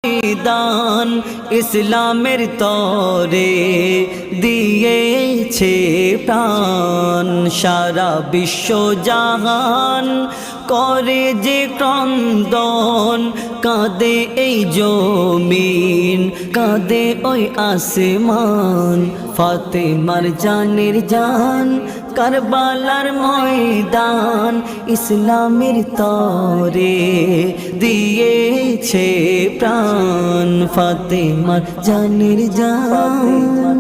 দান ইসলামের তরে দিয়েছে প্রাণ। সারা বিশ্ব জাহান করে যে ক্রন্দন, কাঁদে এই জমিন, কাঁদে ওই আসমান। ফাতেমার জানের জান কারবালার ময়দান ইসলামের তরে দিয়েছে প্রাণ। ফাতেমার জানের জান,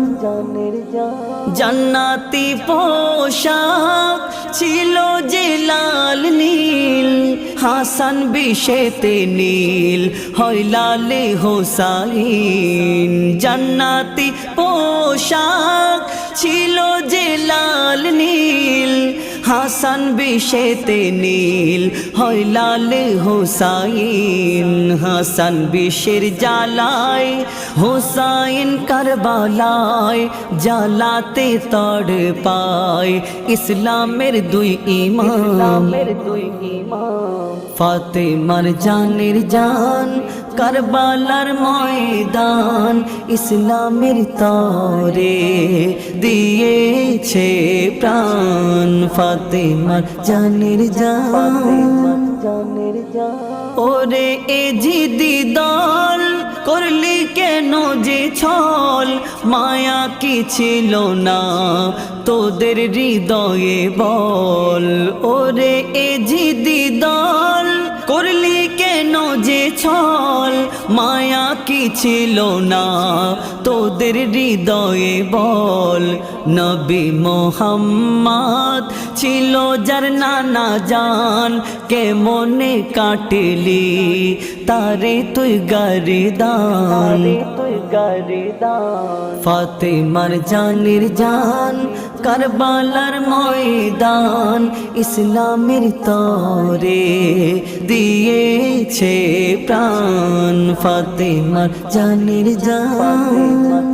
জান্নাতি পোশাক ছিল যে লাল নীল, হাসান বিষেতে নীল হয় লালে হোসাইন। জান্নাতি পোশাক ছিল যে লাল নীল, হাসান বিষেতে নীল হয় লালে হোসাইন। হাসান বিষের জ্বালায়, হোসাইন কারবালায় জ্বালাতে তড়পায় ইসলামের দুই ইমাম। ফাতেমার জানের জান কারবালার ময়দান ইসলামের তরে দিয়েছে প্রাণ। ফাতেমার জানের জান, ওরে এ জিদি দল করলি কেন যে ছল, মায়া কি ছিল না তোদের হৃদয়ে বল। ওরে এ জিদি দল করলি কেন যে ছল, মায়া কি ছিল না তোদের হৃদয়ে বল। নবী মোহাম্মদ ছিল যার নানা জান, কেমনে কাটলি তারে তুই গরিদান। ফাতেমার জানের জান কারবালার ময়দান ইসলামের তরে দিয়েছে প্রাণ। ফাতেমার জানের জান,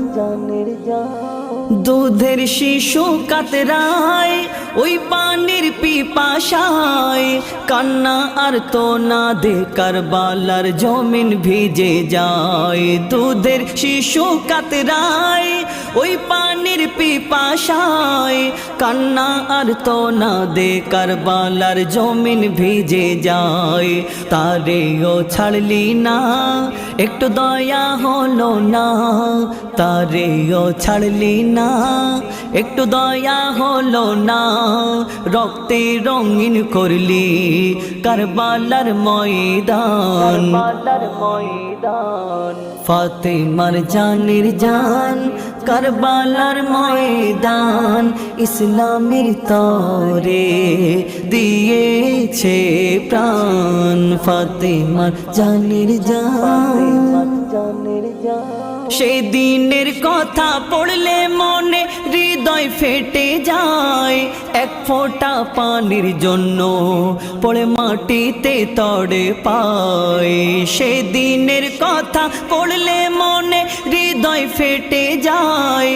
দুধের শিশু কাতরায় ওই পানির পিপাসায়, কান্না আর তো না দে কারবালার জমিন ভিজে যায়। দুধের শিশু কাতরায় ওই পানির পিপাসায়, কান্না আর তো না দে কারবালার জমিন ভিজে যায়। তারেও ছাড়লি না একটু দয়া হলো না, তারেও ছাড়লি না একটু দয়া হলো না। রক্তে রঙিন করলি কারবালার ময়দান। ফাতেমার জানের জান কারবালার ময়দান ইসলামের তরে দিয়েছে প্রাণ। ফাতেমার জানের জান, সেদিনের কথা পড়লে মনে হৃদয় ফেটে যায়। এক ফোঁটা পানির জন্য পড়ে মাটিতে তড়ে পায়। সেদিনের কথা পড়লে মনে হৃদয় ফেটে যায়।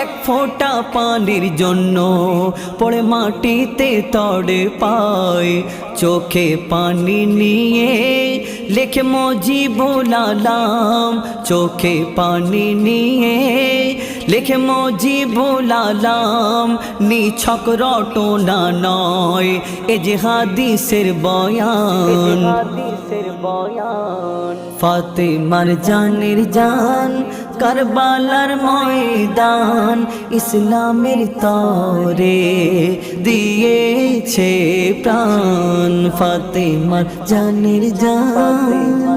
এক ফোঁটা পানির জন্য পড়ে মাটিতে তড়ে পায়। চোখে পানি নিয়ে লেখে মুজিবুল আলম, চোখে পানি নিয়ে লেখে মুজিবুল আলম। নিছক রটনা নয় এ যে হাদিসের বয়ান। ফাতেমার জানের জান কারবালার ময়দান ইসলামের তরে দিয়েছে প্রাণ। ফাতেমার জানের জান।